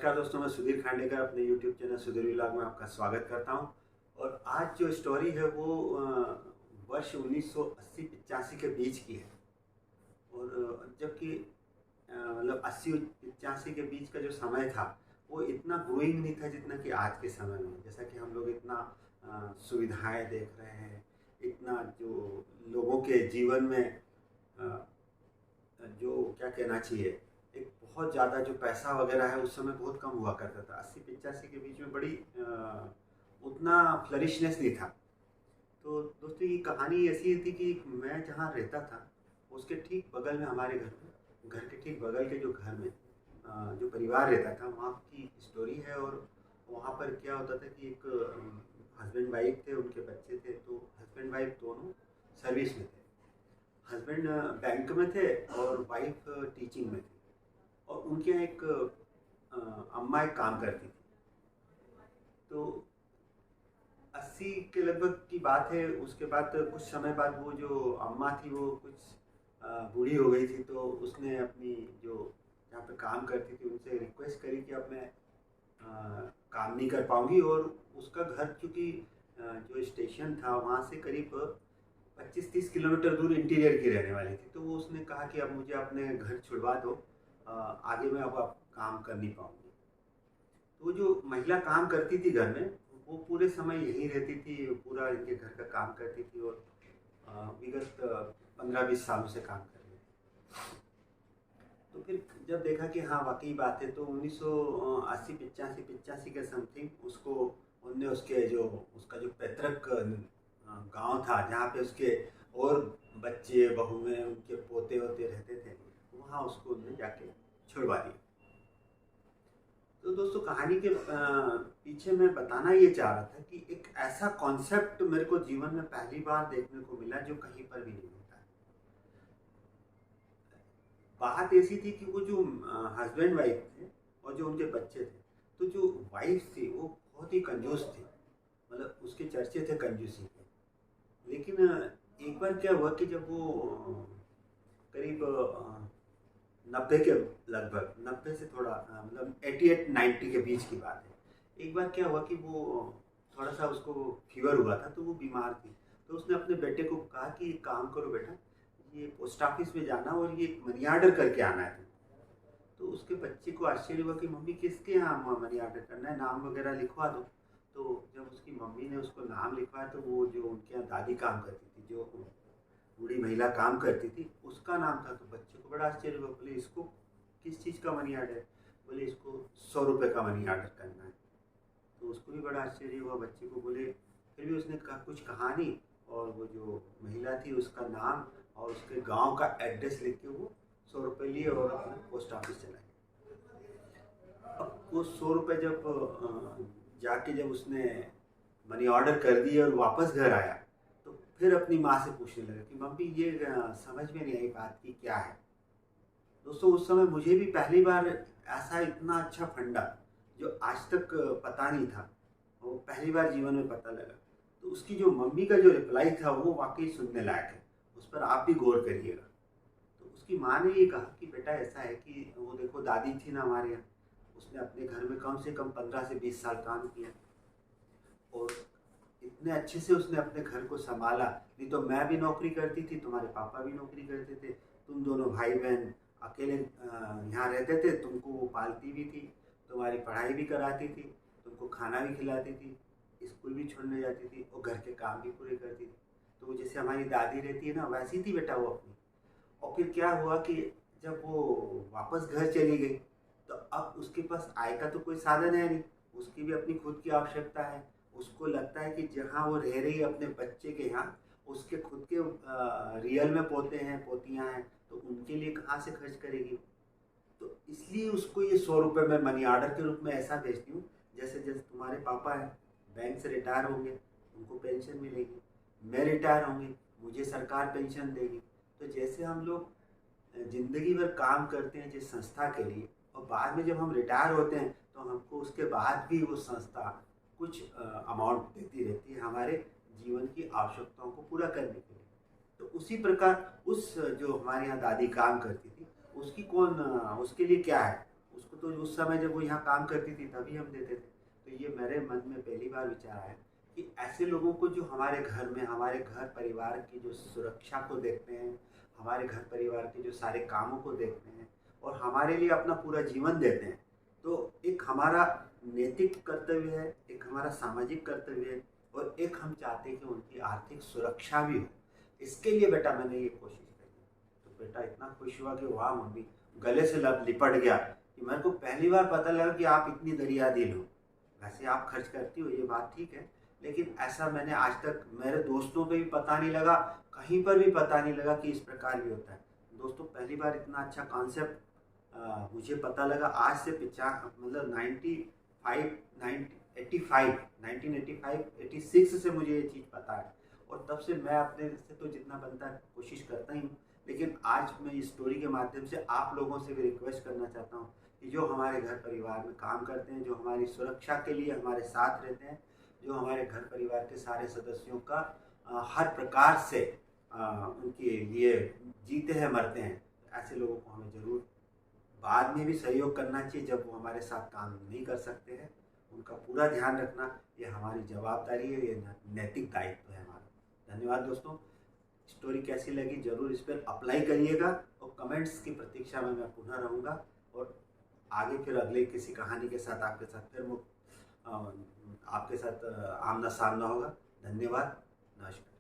नमस्कार दोस्तों, मैं सुधीर खांडेकर अपने YouTube चैनल सुधीर व्लॉग में आपका स्वागत करता हूं। और आज जो स्टोरी है वो वर्ष 1980-85 के बीच की है। और जबकि मतलब 80-85 के बीच का जो समय था वो इतना ग्रोइंग नहीं था जितना कि आज के समय में। जैसा कि हम लोग इतना सुविधाएं देख रहे हैं, इतना जो लोगों के जीवन में जो क्या कहना चाहिए, एक बहुत ज़्यादा जो पैसा वगैरह है उस समय बहुत कम हुआ करता था। 80-85 के बीच में बड़ी उतना फ्लरिशनेस नहीं था। तो दोस्तों ये कहानी ऐसी थी कि मैं जहाँ रहता था उसके ठीक बगल में, हमारे घर के ठीक बगल के जो घर में जो परिवार रहता था वहाँ की स्टोरी है। और वहाँ पर क्या होता था कि एक हस्बैंड वाइफ थे, उनके बच्चे थे। तो हस्बैंड वाइफ दोनों सर्विस में थे। हस्बैंड बैंक में थे और वाइफ टीचिंग में थी। और उनके यहाँ एक अम्मा एक काम करती थी। तो 80 के लगभग की बात है। उसके बाद कुछ समय बाद वो जो अम्मा थी वो कुछ बूढ़ी हो गई थी। तो उसने अपनी जो जहाँ पे काम करती थी उनसे रिक्वेस्ट करी कि अब मैं काम नहीं कर पाऊँगी। और उसका घर चूँकि जो स्टेशन था वहाँ से करीब 25-30 किलोमीटर दूर इंटीरियर की रहने वाली थी। तो वो उसने कहा कि अब मुझे अपने घर छुड़वा दो, आगे मैं अब काम कर नहीं पाऊँगी। तो जो महिला काम करती थी घर में वो पूरे समय यहीं रहती थी, पूरा इनके घर का काम करती थी। और विगत 15-20 सालों से काम कर रही थी। तो फिर जब देखा कि हाँ वाकई बात है, तो 1980-85 के समथिंग उसको उनने उसका जो पैतृक गांव था जहाँ पे उसके और बच्चे बहुएं उनके पोते होते रहते थे, वहाँ उसको उनने जाके छुड़वा दिया। तो दोस्तों कहानी के पीछे मैं बताना ये चाह रहा था कि एक ऐसा कॉन्सेप्ट मेरे को जीवन में पहली बार देखने को मिला जो कहीं पर भी नहीं मिलता है। बात ऐसी थी कि वो जो हस्बैंड वाइफ थे और जो उनके बच्चे थे, तो जो वाइफ थी वो बहुत ही कंजूस थी। मतलब उसके चर्चे थे कंजूसी के। लेकिन एक बार क्या हुआ कि जब वो करीब 90 के लगभग, 90 से थोड़ा मतलब 88-90 के बीच की बात है। एक बार क्या हुआ कि वो थोड़ा सा उसको फीवर हुआ था, तो वो बीमार थी। तो उसने अपने बेटे को कहा कि एक काम करो बेटा, ये पोस्ट ऑफिस में जाना और ये मनी ऑर्डर करके आना है। तो उसके बच्चे को आश्चर्य हुआ कि मम्मी किसके यहाँ मनी ऑर्डर करना है, नाम वगैरह लिखवा दो। तो जब उसकी मम्मी ने उसको नाम लिखवाया तो वो जो उनके यहाँ दादी काम करती थी, जो बूढ़ी महिला काम करती थी, उसका नाम था। तो बच्चे को बड़ा आश्चर्य हुआ, बोले इसको किस चीज़ का मनी ऑर्डर? बोले इसको 100 रुपये का मनी ऑर्डर करना है। तो उसको भी बड़ा आश्चर्य हुआ बच्चे को। बोले फिर भी उसने कहा कुछ कहानी, और वो जो महिला थी उसका नाम और उसके गांव का एड्रेस लिख के वो 100 रुपये लिए और अपने पोस्ट ऑफिस चला गया। अब वो 100 रुपये जब जाके जब उसने मनी ऑर्डर कर दिए और वापस घर आया, तो फिर अपनी माँ से पूछने लगा कि मम्मी ये समझ में नहीं आई बात की क्या है। दोस्तों उस समय मुझे भी पहली बार ऐसा इतना अच्छा फंडा जो आज तक पता नहीं था, वो पहली बार जीवन में पता लगा। तो उसकी जो मम्मी का जो रिप्लाई था वो वाकई सुनने लायक है, उस पर आप भी गौर करिएगा। तो उसकी माँ ने ये कहा कि बेटा ऐसा है कि वो देखो दादी थी ना हमारे यहाँ, उसने अपने घर में कम से कम 15 से 20 साल काम किया और इतने अच्छे से उसने अपने घर को संभाला। नहीं तो मैं भी नौकरी करती थी, तुम्हारे पापा भी नौकरी करते थे, तुम दोनों भाई बहन अकेले यहाँ रहते थे, तुमको वो पालती भी थी, तुम्हारी पढ़ाई भी कराती थी, तुमको खाना भी खिलाती थी, स्कूल भी छोड़ने जाती थी और घर के काम भी पूरे करती थी। तो जैसे हमारी दादी रहती है ना, वैसी थी बेटा वो अपनी। और फिर क्या हुआ कि जब वो वापस घर चली गई तो अब उसके पास आय का तो कोई साधन है नहीं, उसकी भी अपनी खुद की आवश्यकता है। उसको लगता है कि जहाँ वो रह रही है अपने बच्चे के यहाँ, उसके खुद के रियल में पोते हैं पोतियाँ हैं, तो उनके लिए कहाँ से खर्च करेगी। तो इसलिए उसको ये 100 रुपये में मनी ऑर्डर के रूप में ऐसा भेजती हूँ, जैसे जैसे तुम्हारे पापा हैं बैंक से रिटायर होंगे, उनको पेंशन मिलेगी, मैं रिटायर होंगी, मुझे सरकार पेंशन देगी। तो जैसे हम लोग ज़िंदगी भर काम करते हैं जिस संस्था के लिए, और बाद में जब हम रिटायर होते हैं तो हमको उसके बाद भी वो संस्था कुछ अमाउंट देती रहती है हमारे जीवन की आवश्यकताओं को पूरा करने के लिए। तो उसी प्रकार उस जो हमारे यहाँ दादी काम करती थी उसकी उसके लिए क्या है, उसको तो उस समय जब वो यहाँ काम करती थी तभी हम देते थे। तो ये मेरे मन में पहली बार विचार आया कि ऐसे लोगों को जो हमारे घर में, हमारे घर परिवार की जो सुरक्षा को देखते हैं, हमारे घर परिवार के जो सारे कामों को देखते हैं और हमारे लिए अपना पूरा जीवन देते हैं, तो एक हमारा नैतिक कर्तव्य है, एक हमारा सामाजिक कर्तव्य है और एक हम चाहते हैं कि उनकी आर्थिक सुरक्षा भी हो। इसके लिए बेटा मैंने ये कोशिश करी। तो बेटा इतना खुश हुआ कि वाह मम्मी, गले से लिपट गया कि मेरे को पहली बार पता लगा कि आप इतनी दरियादिल हो। वैसे आप खर्च करती हो, ये बात ठीक है, लेकिन ऐसा मैंने आज तक मेरे दोस्तों पे भी पता नहीं लगा, कहीं पर भी पता नहीं लगा कि इस प्रकार भी होता है। दोस्तों पहली बार इतना अच्छा कॉन्सेप्ट मुझे पता लगा आज से 50 मतलब 1986 से मुझे ये चीज़ पता है। और तब से मैं अपने से तो जितना बनता है कोशिश करता ही हूँ, लेकिन आज मैं इस स्टोरी के माध्यम से आप लोगों से भी रिक्वेस्ट करना चाहता हूँ कि जो हमारे घर परिवार में काम करते हैं, जो हमारी सुरक्षा के लिए हमारे साथ रहते हैं, जो हमारे घर परिवार के सारे सदस्यों का हर प्रकार से उनके लिए जीते हैं मरते हैं, ऐसे लोगों को हमें ज़रूर बाद में भी सहयोग करना चाहिए जब वो हमारे साथ काम नहीं कर सकते हैं। उनका पूरा ध्यान रखना ये हमारी जवाबदारी है, ये नैतिक दायित्व है हमारा। धन्यवाद दोस्तों। स्टोरी कैसी लगी ज़रूर इस पर अप्लाई करिएगा और कमेंट्स की प्रतीक्षा में मैं पुनः रहूँगा और आगे फिर अगले किसी कहानी के साथ आपके साथ फिर आपके साथ आमना सामना होगा। धन्यवाद, नमस्कार।